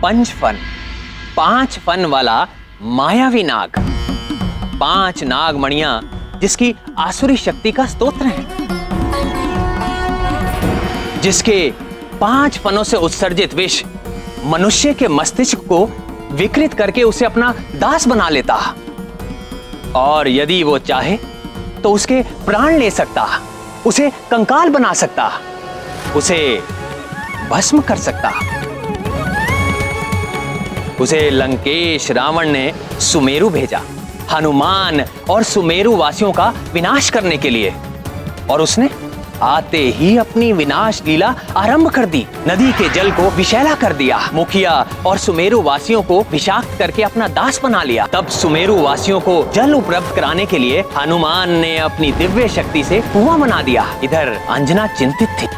पंचफन, 5 fun वाला मायावी नाग। 5 नागमणियां जिसकी आसुरी शक्ति का स्तोत्र है, जिसके 5 फनों से उत्सर्जित विष मनुष्य के मस्तिष्क को विकृत करके उसे अपना दास बना लेता, और यदि वो चाहे तो उसके प्राण ले सकता, उसे कंकाल बना सकता, उसे भस्म कर सकता। उसे लंकेश रावण ने सुमेरु भेजा, हनुमान और सुमेरु वासियों का विनाश करने के लिए, और उसने आते ही अपनी विनाश लीला आरंभ कर दी। नदी के जल को विषैला कर दिया, मुखिया और सुमेरु वासियों को विषाक्त करके अपना दास बना लिया। तब सुमेरु वासियों को जल उपलब्ध कराने के लिए हनुमान ने अपनी दिव्य शक्ति से कुआं बना दिया। इधर अंजना चिंतित थी।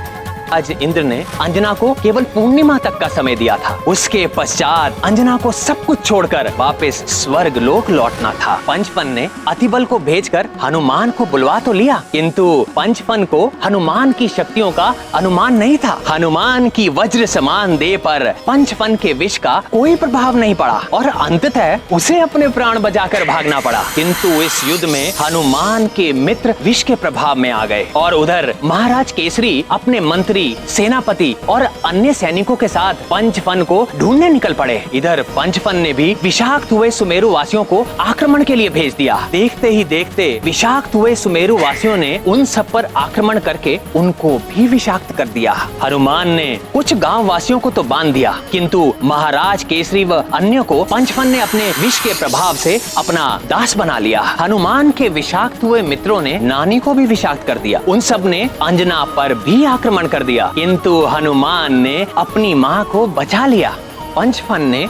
आज इंद्र ने अंजना को केवल पूर्णिमा तक का समय दिया था। उसके पश्चात अंजना को सब कुछ छोड़कर वापस स्वर्ग लोक लौटना था। पंचफन ने अतिबल को भेजकर हनुमान को बुलवा तो लिया, किंतु पंचफन को हनुमान की शक्तियों का अनुमान नहीं था। हनुमान की वज्र समान देह पर पंचफन के विष का कोई प्रभाव नहीं पड़ा और अंततः उसे अपने प्राण बचाकर भागना पड़ा। किंतु इस युद्ध में हनुमान के मित्र विष के प्रभाव में आ गए, और उधर महाराज केसरी अपने मंत्री, सेनापति और अन्य सैनिकों के साथ पंचफन को ढूंढने निकल पड़े। इधर पंचफन ने भी विषाक्त हुए सुमेरु वासियों को आक्रमण के लिए भेज दिया। देखते ही देखते विषाक्त हुए सुमेरु वासियों ने उन सब पर आक्रमण करके उनको भी विषाक्त कर दिया। हनुमान ने कुछ गांव वासियों को तो बांध दिया, किंतु महाराज केसरी व अन्य को पंचफन ने अपने विष के प्रभाव से अपना दास बना लिया। हनुमान के विषाक्त हुए मित्रों ने नानी को भी विषाक्त कर दिया। उन सब ने अंजना पर भी आक्रमण कर दिया, किंतु हनुमान ने अपनी मां को बचा लिया। पंचफन ने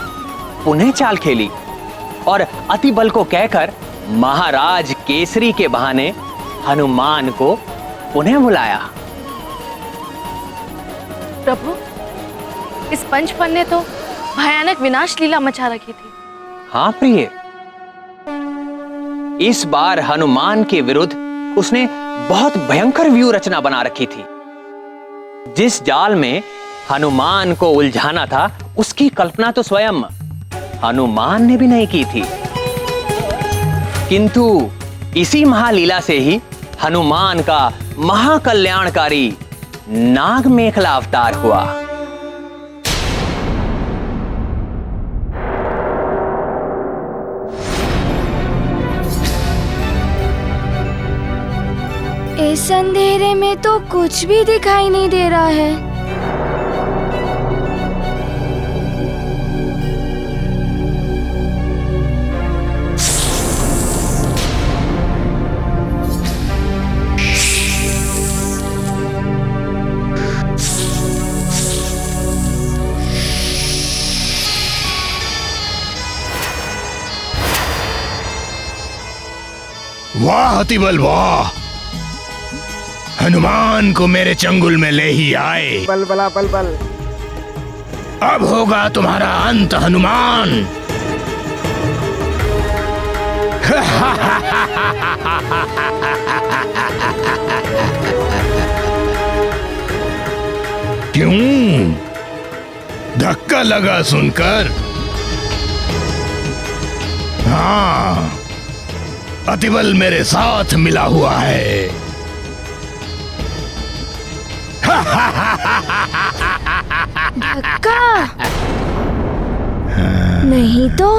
पुनः चाल खेली और अतिबल को कहकर महाराज केसरी के बहाने हनुमान को पुनः बुलाया। प्रभु, इस पंचफन ने तो भयानक विनाश लीला मचा रखी थी। हाँ प्रिय, इस बार हनुमान के विरुद्ध उसने बहुत भयंकर व्यूह रचना बना रखी थी। जिस जाल में हनुमान को उलझाना था, उसकी कल्पना तो स्वयं हनुमान ने भी नहीं की थी, किंतु इसी महालीला से ही हनुमान का महाकल्याणकारी नाग मेखला अवतार हुआ। इस अंधेरे में तो कुछ भी दिखाई नहीं दे रहा है। वाह अतिबल वाह, हनुमान को मेरे चंगुल में ले ही आए। बल बला बल बल। अब होगा तुम्हारा अंत हनुमान। क्यों धक्का लगा सुनकर? हाँ, अतिबल मेरे साथ मिला हुआ है। धक्का नहीं तो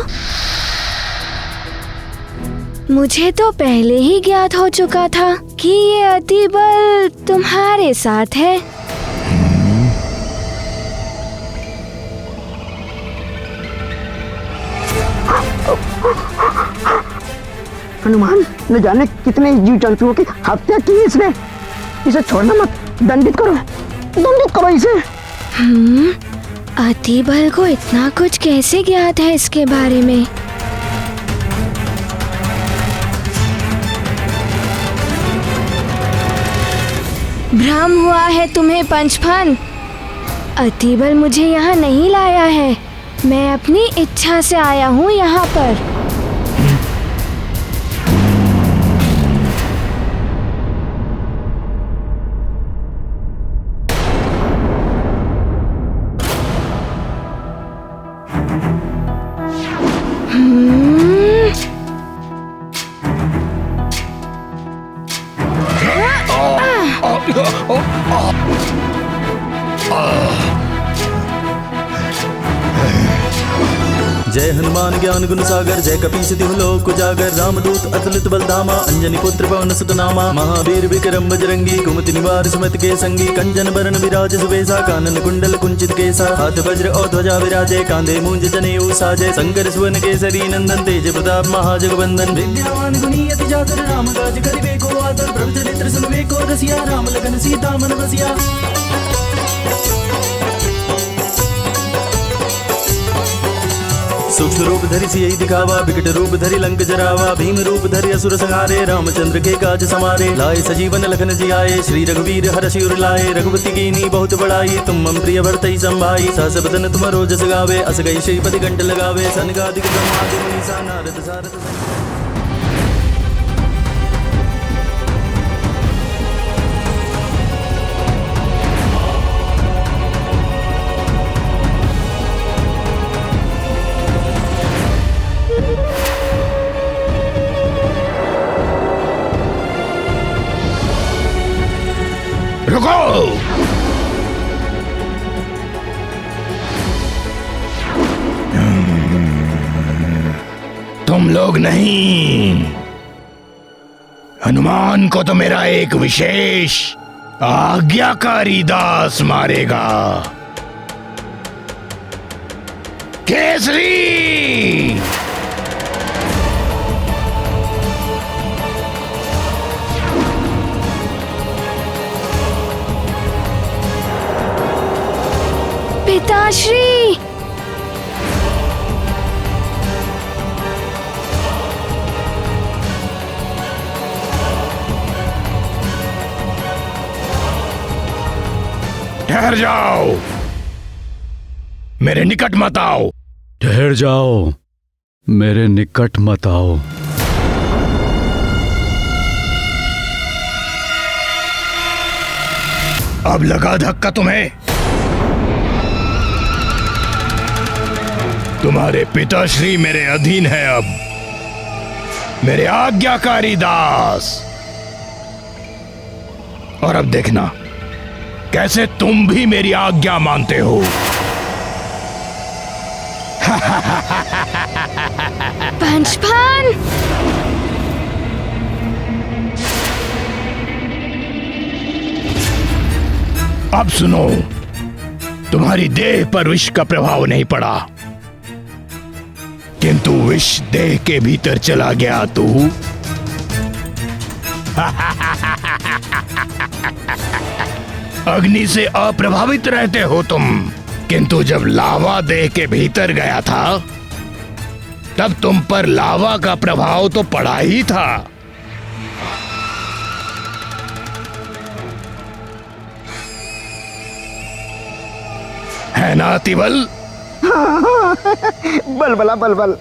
मुझे तो पहले ही ज्ञात हो चुका था कि ये अतिबल तुम्हारे साथ है। हनुमान न जाने कितने जीव जंतुओं की हत्या की इसने। इसे छोड़ना मत, दंडित करो इसे। अतिबल को इतना कुछ कैसे ज्ञात है इसके बारे में? भ्रम हुआ है तुम्हें पंचफन। अतिबल मुझे यहाँ नहीं लाया है, मैं अपनी इच्छा से आया हूँ यहाँ पर। जय हनुमान ज्ञान गुण सागर, जय कपीस तिहु लोक उजागर, रामदूत अतुलित बलधामा, अंजनी पुत्र पवन सुत नामा, महावीर विक्रम बजरंगी, कुमति निवार सुमति के संगी, कंचन बरन विराज सुबेसा, कानन कुंडल कुंचित केसा, हाथ वज्र और ध्वजा विराजे, कांधे मूंज जनेऊ साजे, शंकर सुवन केसरी नंदन, तेज प्रताप महाजगवंदन, विद्यावान गुणी अति चातुर, राम काज करिबे को आतुर, प्रभु चरित्र सुनबे को रसिया, राम लखन सीता मन बसिया। सूक्ष्म रूप धरि सियहि दिखावा, विकट रूप धरि लंक जरावा, भीम रूप धरि असुर संहारे, रामचंद्र के काज समारे, लाए सजीवन लखन जियाए, श्री रघुवीर हर्षि उर लाए, रघुपति कीनी बहुत बड़ाई, तुम मम प्रिय भरतहि संभाई, सहस बदन तुम जस गावे, अस गई श्रीपति कंठ लगावे, सनकादिक ब्रह्मादि मुनीसा, नारद सारद रुको! तुम लोग नहीं, हनुमान को तो मेरा एक विशेष आज्ञाकारी दास मारेगा। केसरी! पिताश्री! ठहर जाओ, मेरे निकट मत आओ। ठहर जाओ, मेरे निकट मत आओ। अब लगा धक्का तुम्हें? तुम्हारे पिताश्री मेरे अधीन है, अब मेरे आज्ञाकारी दास। और अब देखना कैसे तुम भी मेरी आज्ञा मानते हो। पंचफन! अब सुनो, तुम्हारी देह पर विष का प्रभाव नहीं पड़ा, किंतु विष देह के भीतर चला गया तू। अग्नि से अप्रभावित रहते हो तुम, किंतु जब लावा देह के भीतर गया था तब तुम पर लावा का प्रभाव तो पड़ा ही था। है ना अतिबल? बलबला बलबल।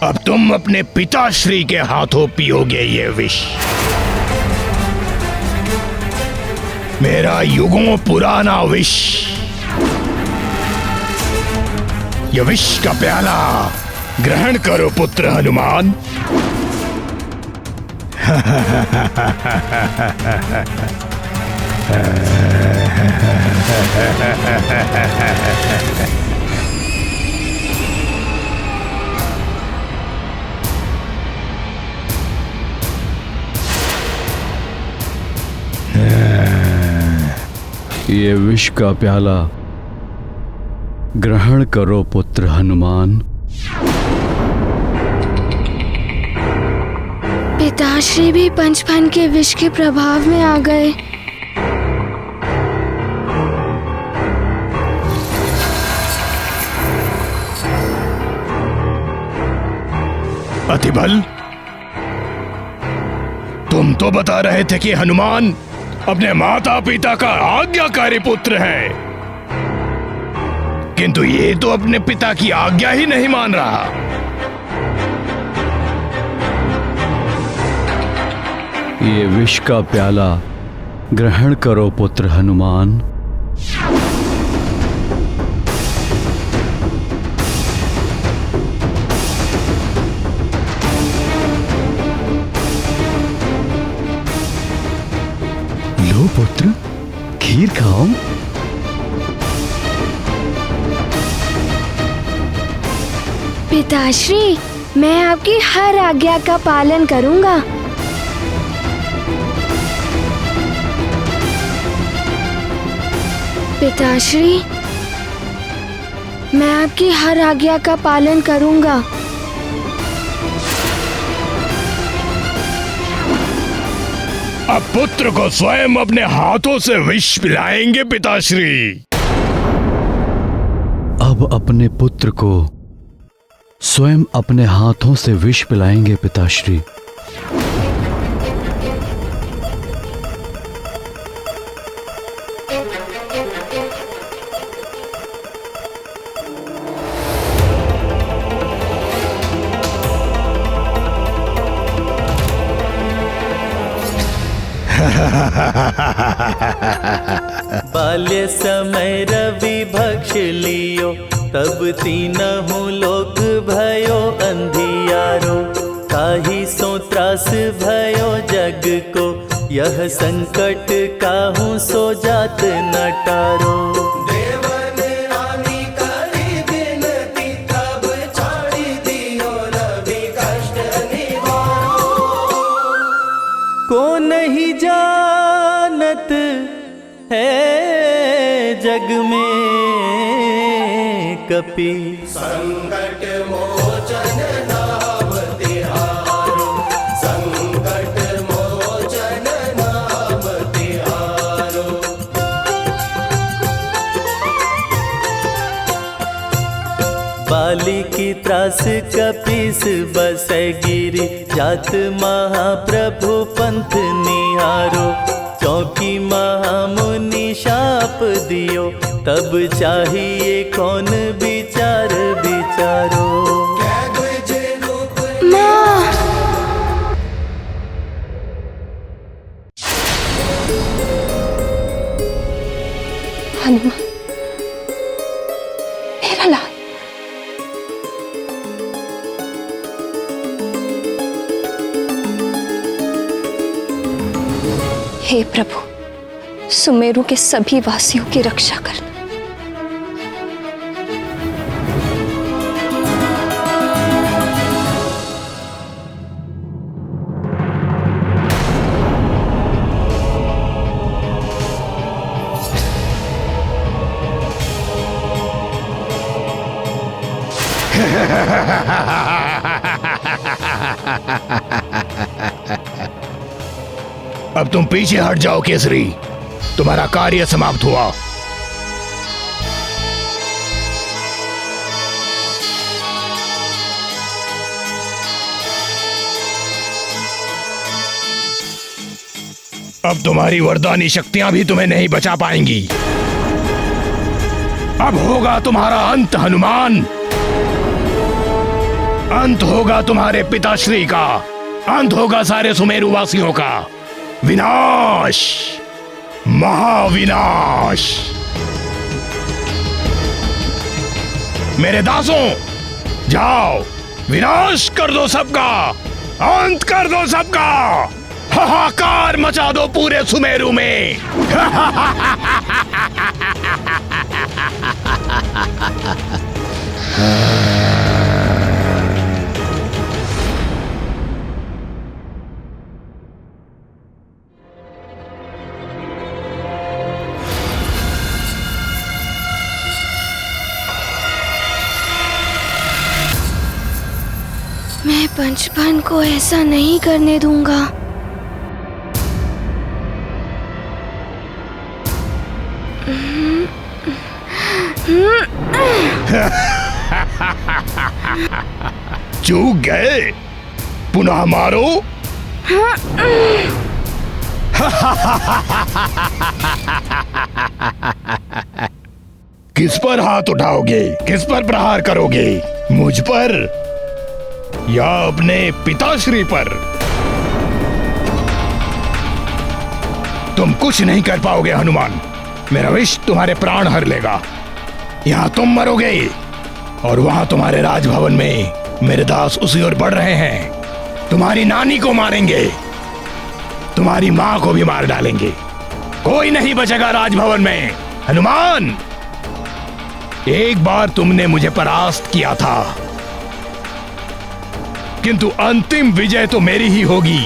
अब तुम अपने पिताश्री के हाथों पियोगे ये विष। मेरा युगों पुराना विष। ये विष का प्याला ग्रहण करो पुत्र हनुमान। ये विष का प्याला ग्रहण करो पुत्र हनुमान। पिताश्री भी पंचफन के विष के प्रभाव में आ गए। अतिबल, तुम तो बता रहे थे कि हनुमान अपने माता पिता का आज्ञाकारी पुत्र है, किंतु ये तो अपने पिता की आज्ञा ही नहीं मान रहा। ये विष का प्याला ग्रहण करो पुत्र हनुमान। बताओ। पिताश्री, मैं आपकी हर आज्ञा का पालन करूंगा। पिताश्री, मैं आपकी हर आज्ञा का पालन करूंगा। अब पुत्र को स्वयं अपने हाथों से विष पिलाएंगे पिताश्री। अब अपने पुत्र को स्वयं अपने हाथों से विष पिलाएंगे पिताश्री। बाल्य समय रवि भक्ष लियो, तब तीनहु लोक भयो अंधियारो। काहि सो त्रास भयो जग को, यह संकट काहू सो जात न टारो। को नहीं जानत है जग में कपि, संकट मोचन नाम तिहारो, संकट मोचन नाम तिहारो। बाली की त्रास कपीस बसै गिरी, जात महाप्रभु पंथ निहारो। चौकी महामुनि शाप दियो, तब चाहिए कौन विचार विचारो। माँ, हनुमान, मेरा लाल, हे प्रभु, सुमेरु के सभी वासियों की रक्षा करना। अब तुम पीछे हट जाओ केसरी, तुम्हारा कार्य समाप्त हुआ। अब तुम्हारी वरदानी शक्तियां भी तुम्हें नहीं बचा पाएंगी। अब होगा तुम्हारा अंत हनुमान। अंत होगा तुम्हारे पिताश्री का, अंत होगा सारे सुमेरु वासियों का। विनाश, महाविनाश। मेरे दासों, जाओ विनाश कर दो सबका, अंत कर दो सबका, हाहाकार मचा दो पूरे सुमेरु में। मैं पंचफन को ऐसा नहीं करने दूंगा। चूक गए, पुनः मारो। किस पर हाथ उठाओगे, किस पर प्रहार करोगे? मुझ पर या अपने पिताश्री पर? तुम कुछ नहीं कर पाओगे हनुमान। मेरा विष तुम्हारे प्राण हर लेगा। यहां तुम मरोगे और वहां तुम्हारे राजभवन में मेरे दास उसी ओर बढ़ रहे हैं। तुम्हारी नानी को मारेंगे, तुम्हारी मां को भी मार डालेंगे। कोई नहीं बचेगा राजभवन में। हनुमान, एक बार तुमने मुझे परास्त किया था, किंतु अंतिम विजय तो मेरी ही होगी।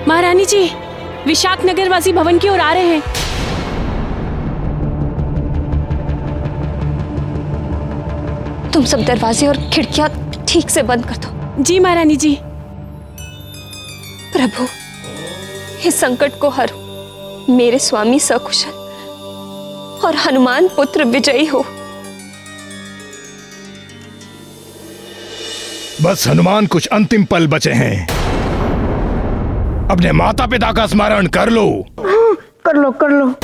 महारानी जी, विशाख नगरवासी भवन की ओर आ रहे हैं। तुम सब दरवाजे और खिड़कियां ठीक से बंद कर दो। जी महारानी जी। प्रभु, इस संकट को हरो, मेरे स्वामी सकुशल और हनुमान पुत्र विजयी हो। बस हनुमान, कुछ अंतिम पल बचे हैं। अपने माता पिता का स्मरण कर लो। हाँ, कर लो कर लो।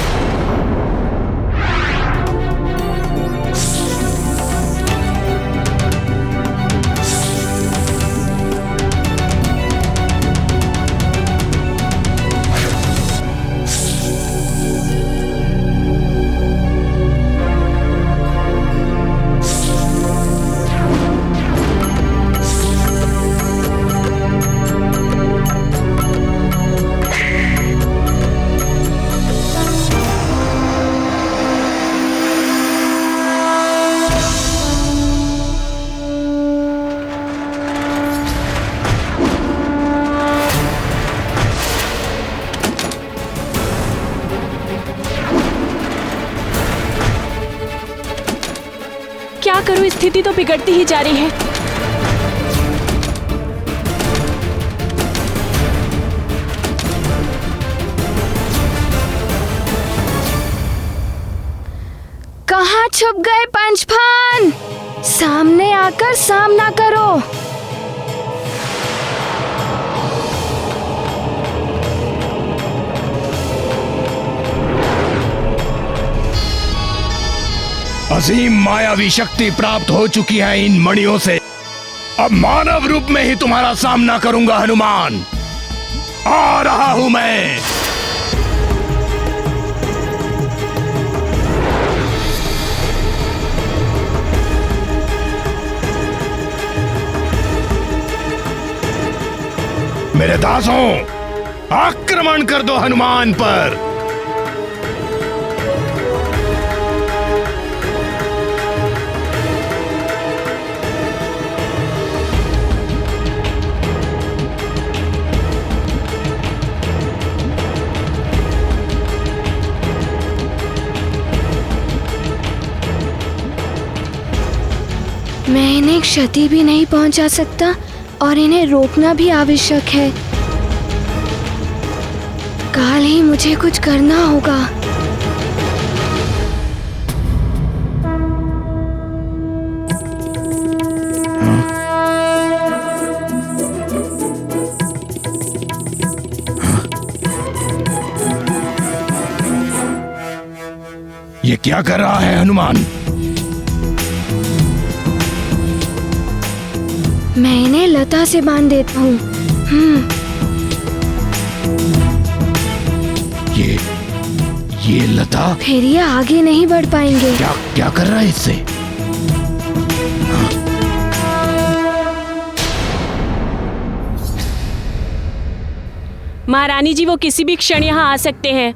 क्या करूं, स्थिति तो बिगड़ती ही जा रही है। कहाँ छुप गए पंचफन? सामने आकर सामना करो। असीम मायावी शक्ति प्राप्त हो चुकी है इन मणियों से। अब मानव रूप में ही तुम्हारा सामना करूंगा हनुमान। आ रहा हूं मैं। मेरे दासों, आक्रमण कर दो हनुमान पर। मैं इन्हें क्षति भी नहीं पहुंचा सकता और इन्हें रोकना भी आवश्यक है। काल ही मुझे कुछ करना होगा। ये क्या कर रहा है हनुमान? मैं इन्हें लता से बांध देता हूँ। ये लता? फिर ये आगे नहीं बढ़ पाएंगे। क्या क्या कर रहा है इससे? महारानी जी, वो किसी भी क्षण यहाँ आ सकते हैं।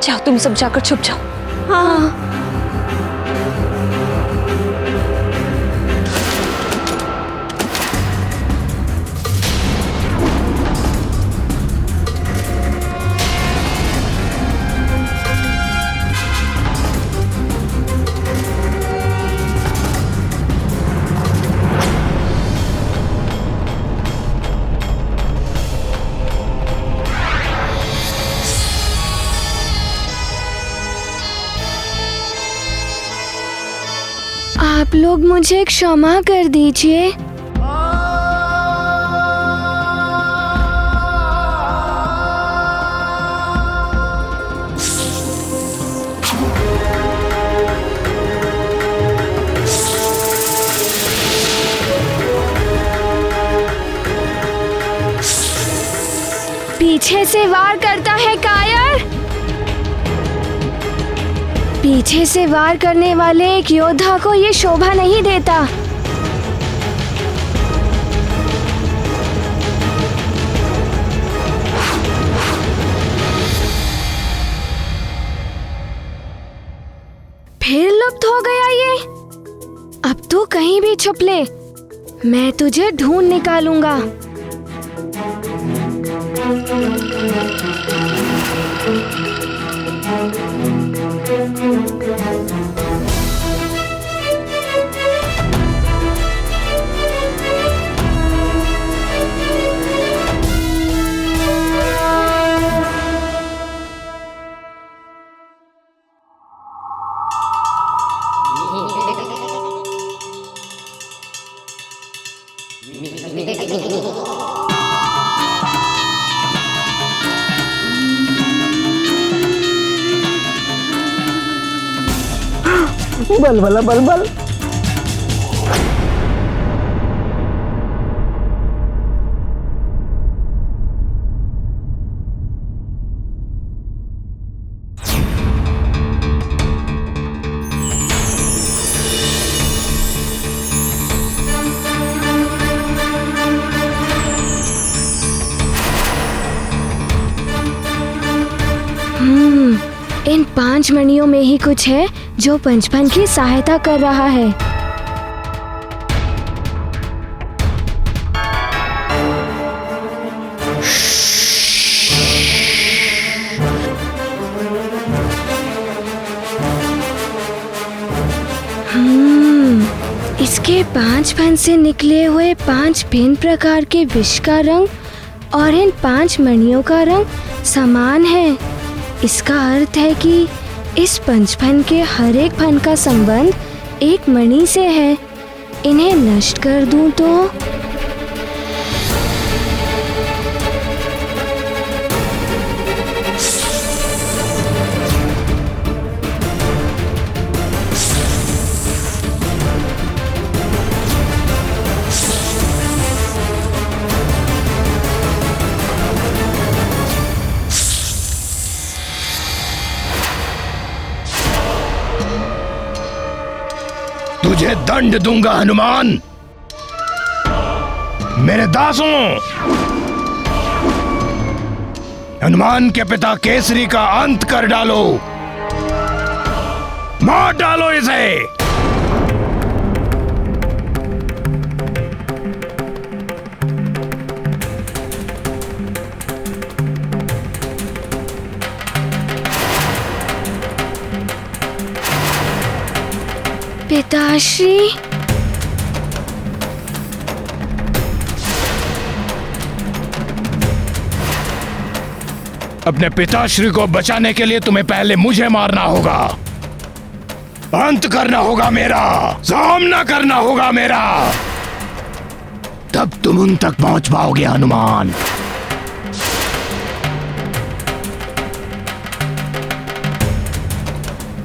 जाओ, तुम सब जाकर छुप जाओ। हाँ। आप लोग मुझे क्षमा कर दीजिए। पीछे से वार करता है कायर। पीछे से वार करने वाले एक योद्धा को ये शोभा नहीं देता। फिर लुप्त हो गया ये। अब तू कहीं भी छुप ले, मैं तुझे ढूंढ निकालूंगा। बल भला बल बल। इन 5 मणियों में ही कुछ है जो पंचफन की सहायता कर रहा है। इसके 5 फन से निकले हुए 5 भिन्न प्रकार के विष का रंग और इन 5 मणियों का रंग समान है। इसका अर्थ है कि इस पंचफन के हर एक फन का संबंध एक मणि से है। इन्हें नष्ट कर दूं तो तुझे दंड दूंगा हनुमान। मेरे दासों, हनुमान के पिता केसरी का अंत कर डालो, मार डालो इसे। पिताश्री, अपने पिताश्री को बचाने के लिए तुम्हें पहले मुझे मारना होगा, अंत करना होगा मेरा, सामना करना होगा मेरा, तब तुम उन तक पहुंच पाओगे हनुमान।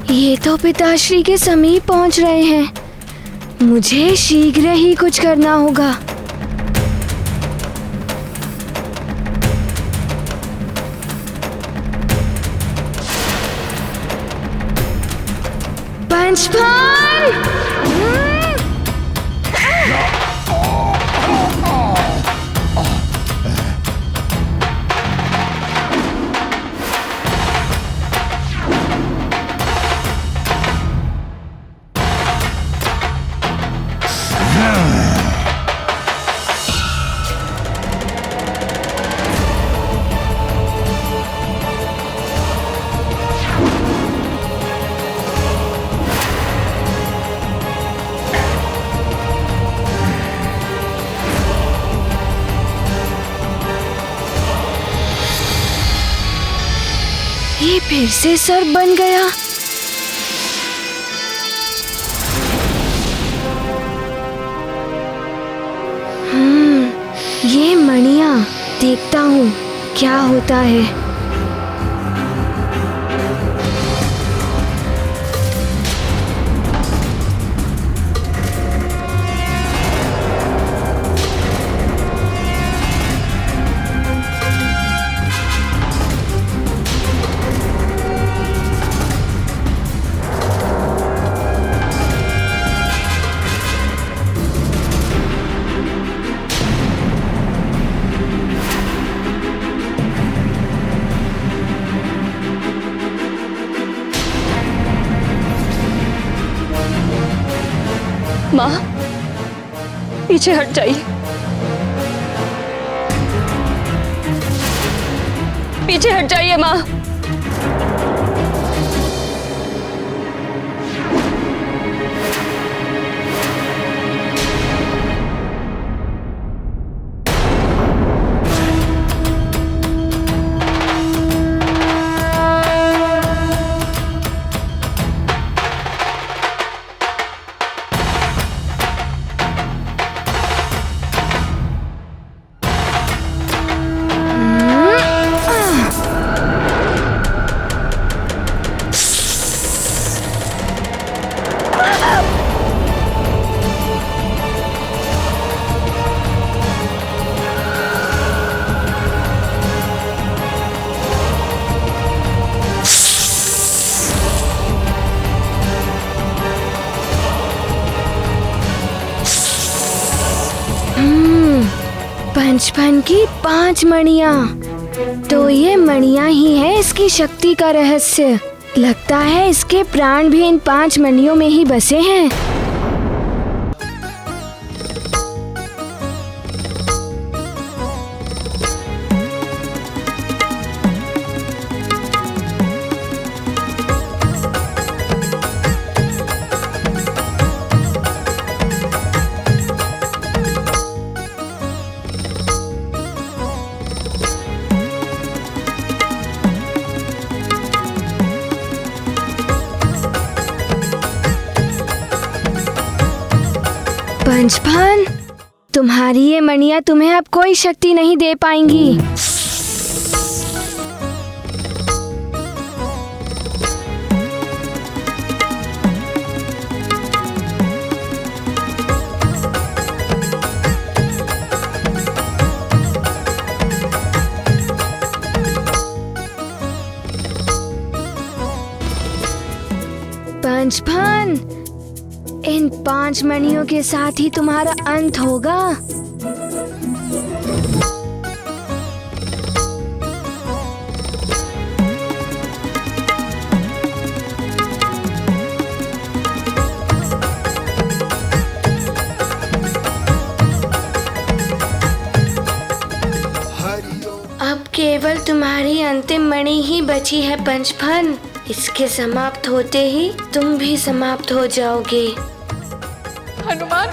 ये तो पिताश्री के समीप पहुंच रहे हैं। मुझे शीघ्र ही कुछ करना होगा। पंचफन! ये फिर से सर्प बन गया। ये मणियां, देखता हूँ क्या होता है। माँ, पीछे हट जाइए, पीछे हट जाइए माँ। पंचफन की 5 मणियाँ। तो ये मणियाँ ही है इसकी शक्ति का रहस्य। लगता है इसके प्राण भी इन 5 मणियों में ही बसे हैं। पंचफन, तुम्हारी ये मणियाँ तुम्हें अब कोई शक्ति नहीं दे पाएंगी। पंचफन, इन 5 मणियों के साथ ही तुम्हारा अंत होगा। अब केवल तुम्हारी अंतिम मणि ही बची है पंचफन। इसके समाप्त होते ही तुम भी समाप्त हो जाओगे। हनुमान,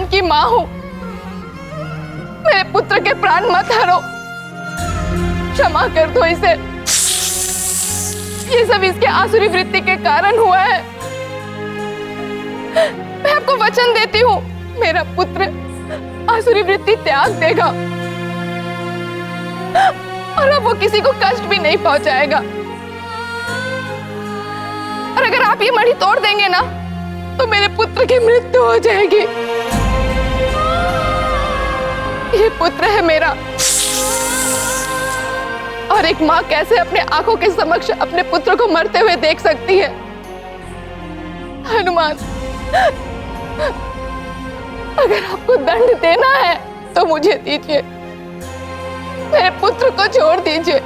की माँ हूं। मेरे पुत्र के प्राण मत हरो, क्षमा कर दो इसे। ये सब इसके आसुरी वृत्ति के कारण हुआ है। मैं आपको वचन देती हूँ, मेरा पुत्र आसुरी वृत्ति त्याग देगा और अब वो किसी को कष्ट भी नहीं पहुंचाएगा। और अगर आप ये मणि तोड़ देंगे ना, तो मेरे पुत्र की मृत्यु हो जाएगी। ये पुत्र है मेरा, और एक माँ कैसे अपने आंखों के समक्ष अपने पुत्र को मरते हुए देख सकती है। हनुमान, अगर आपको दंड देना है तो मुझे दीजिए, मेरे पुत्र को छोड़ दीजिए।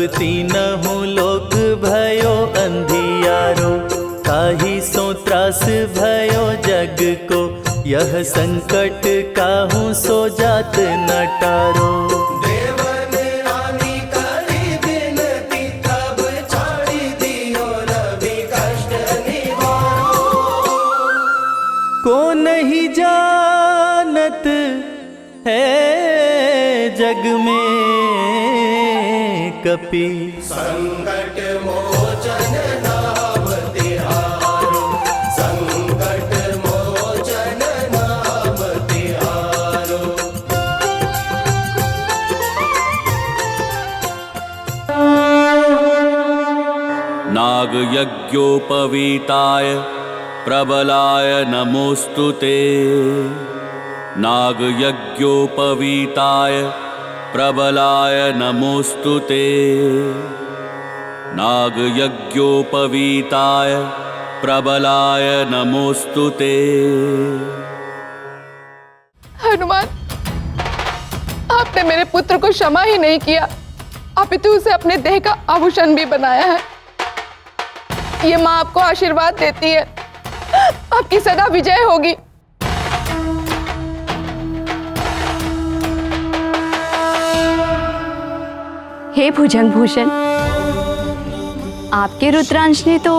तीनहु लोक भयो अंधियारो, काहि सो त्रास भयो जग को, यह संकट काहू सो जात न टारो। को नहीं जानत है जग में कपि, संकट मोचन नाम तिहारो, संकट मोचन नाम तिहारो। नाग यज्ञोपवीताय प्रबलाय नमोस्तुते, नाग यज्ञोपवीताय प्रबलाय नमोस्तुते, नाग यज्ञोपवीताय प्रबलाय नमोस्तुते। हनुमान, आपने मेरे पुत्र को क्षमा ही नहीं किया, अपितु उसे अपने देह का आभूषण भी बनाया है। ये माँ आपको आशीर्वाद देती है, आपकी सदा विजय होगी। हे भुजंग भूषण, आपके रुद्रांश ने तो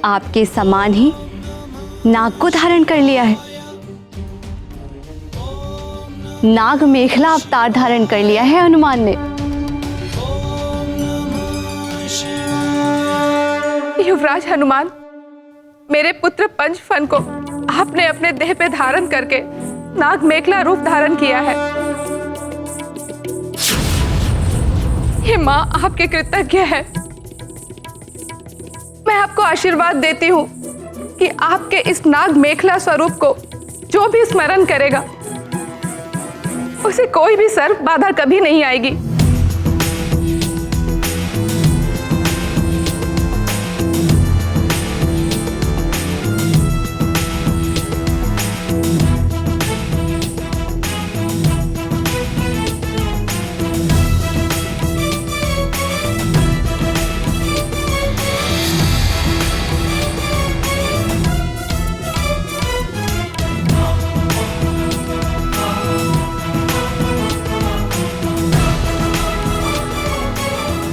आपके समान ही नाग को धारण कर लिया है। नाग मेखला अवतार धारण कर लिया है हनुमान ने। युवराज हनुमान, मेरे पुत्र पंचफन को आपने अपने देह पे धारण करके नाग मेखला रूप धारण किया है। ये माँ आपके कृतज्ञ है। मैं आपको आशीर्वाद देती हूँ कि आपके इस नाग मेखला स्वरूप को जो भी स्मरण करेगा उसे कोई भी सर्प बाधा कभी नहीं आएगी।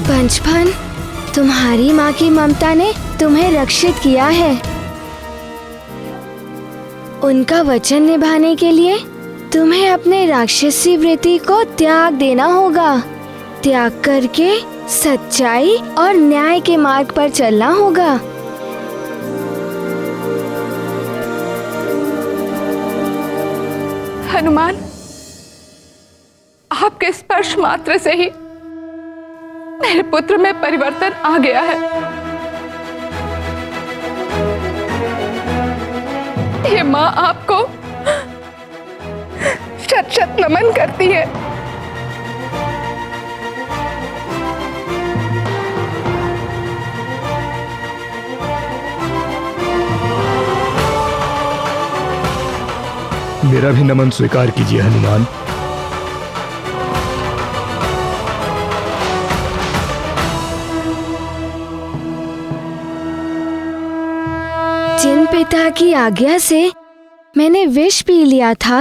पंचफन, तुम्हारी माँ की ममता ने तुम्हें रक्षित किया है। उनका वचन निभाने के लिए तुम्हें अपने राक्षसी वृत्ति को त्याग देना होगा। त्याग करके सच्चाई और न्याय के मार्ग पर चलना होगा। हनुमान, आपके स्पर्श मात्र से ही मेरे पुत्र में परिवर्तन आ गया है। ये माँ आपको शत शत नमन करती है। मेरा भी नमन स्वीकार कीजिए हनुमान। जिन पिता की आज्ञा से मैंने विष पी लिया था,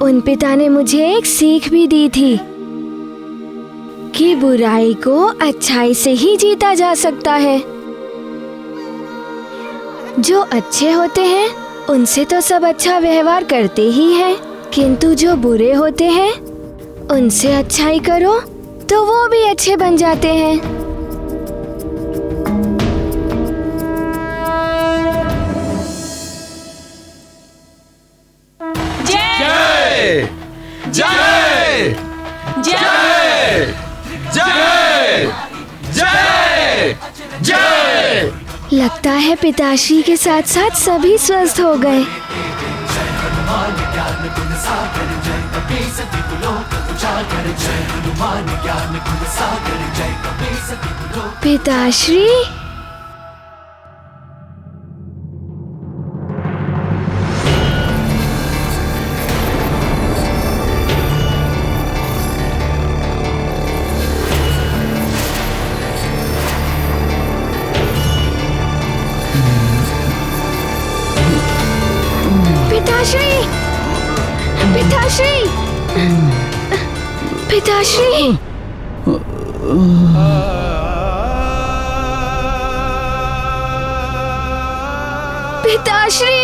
उन पिता ने मुझे एक सीख भी दी थी कि बुराई को अच्छाई से ही जीता जा सकता है। जो अच्छे होते हैं उनसे तो सब अच्छा व्यवहार करते ही हैं, किंतु जो बुरे होते हैं उनसे अच्छाई करो तो वो भी अच्छे बन जाते हैं। जय जय जय जय जय। लगता है पिताश्री के साथ साथ सभी स्वस्थ हो गए। पिताश्री, पिताश्री, पिताश्री, पिताश्री।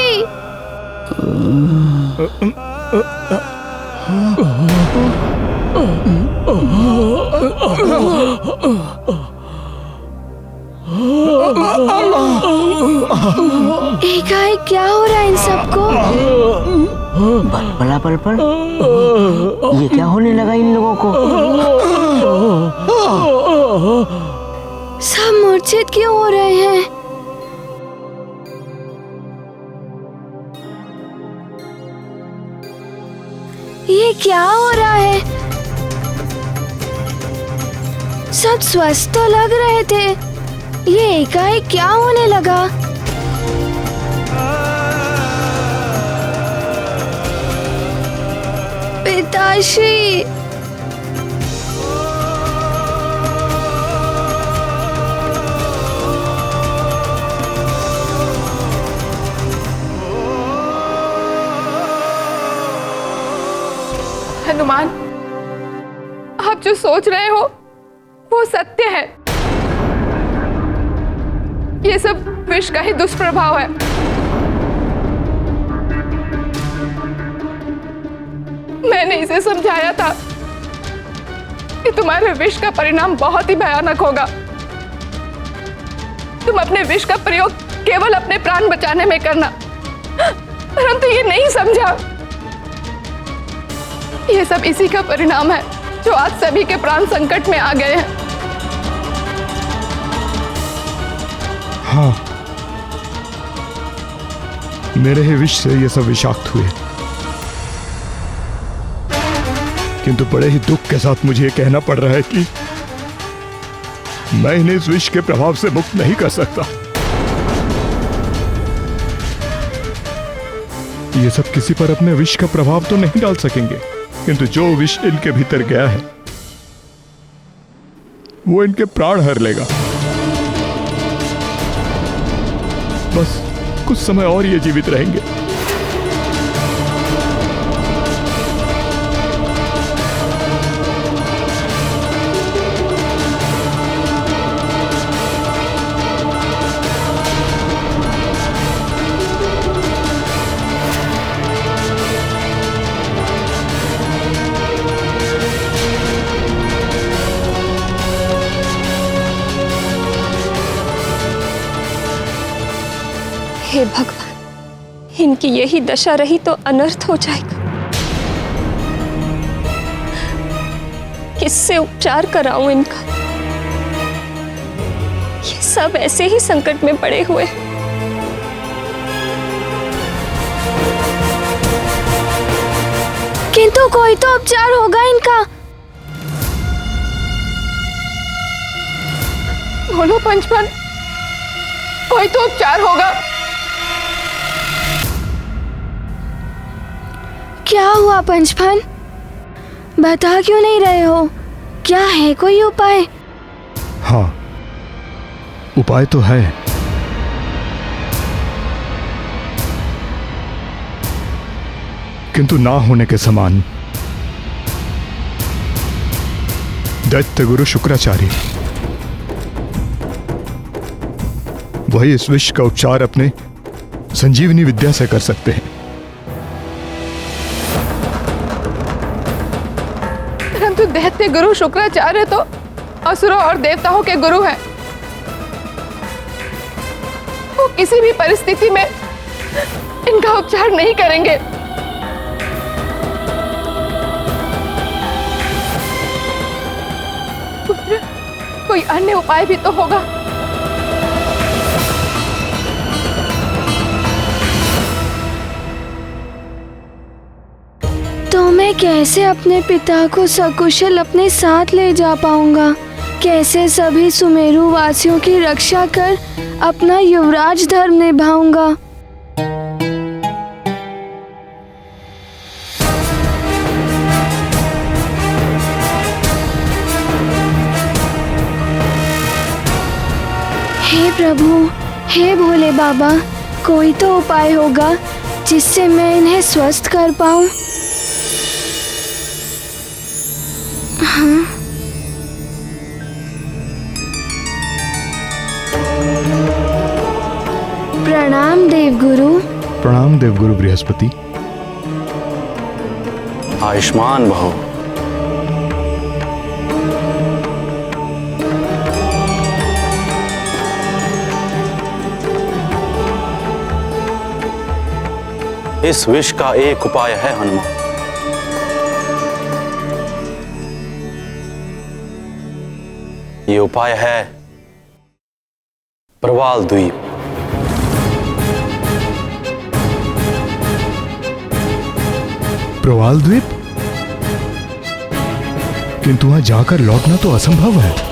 एकाएक क्या हो रहा है इन सबको? भला पल पर ये क्या होने लगा इन लोगों को? सब मूर्छित क्यों हो रहे हैं? ये क्या हो रहा है? सब स्वस्थ तो लग रहे थे, ये एकाएक क्या होने लगा? पिताश्री, हनुमान, आप जो सोच रहे हो वो सत्य है। ये सब विष का ही दुष्प्रभाव है। मैंने इसे समझाया था कि तुम्हारे विष का परिणाम बहुत ही भयानक होगा। तुम अपने विष का प्रयोग केवल अपने प्राण बचाने में करना, परंतु ये नहीं समझा। ये सब इसी का परिणाम है जो आज सभी के प्राण संकट में आ गए हैं। हाँ, मेरे ही विष से ये सब विषाक्त हुए, किंतु बड़े ही दुख के साथ मुझे ये कहना पड़ रहा है कि मैं इन्हें इस विष के प्रभाव से मुक्त नहीं कर सकता। ये सब किसी पर अपने विष का प्रभाव तो नहीं डाल सकेंगे, किंतु जो विष इनके भीतर गया है वो इनके प्राण हर लेगा। बस कुछ समय और ये जीवित रहेंगे। हे भगवान, इनकी यही दशा रही तो अनर्थ हो जाएगा। किससे उपचार कराऊं इनका? ये सब ऐसे ही संकट में पड़े हुए। किंतु कोई तो उपचार होगा इनका। बोलो पंचमन, कोई तो उपचार होगा। क्या हुआ पंचफन? बता क्यों नहीं रहे हो? क्या है कोई उपाय? हाँ, उपाय तो है। किंतु ना होने के समान। दैत्य गुरु शुक्राचार्य वही इस विष का उपचार अपने संजीवनी विद्या से कर सकते हैं। परंतु दैत्य गुरु शुक्राचार्य तो असुरों और देवताओं के गुरु हैं। वो किसी भी परिस्थिति में इनका उपचार नहीं करेंगे। कोई अन्य उपाय भी तो होगा। तो मैं कैसे अपने पिता को सकुशल अपने साथ ले जा पाऊंगा? कैसे सभी सुमेरु वासियों की रक्षा कर अपना युवराज धर्म निभाऊंगा? हे प्रभु, हे भोले बाबा, कोई तो उपाय होगा जिससे मैं इन्हें स्वस्थ कर पाऊं। प्रणाम देवगुरु। प्रणाम देवगुरु बृहस्पति। आयुष्मान भव। इस विष का एक उपाय है हनुमान। ये उपाय है प्रवाल द्वीप। प्रवाल द्वीप? किंतु वहां जाकर लौटना तो असंभव है।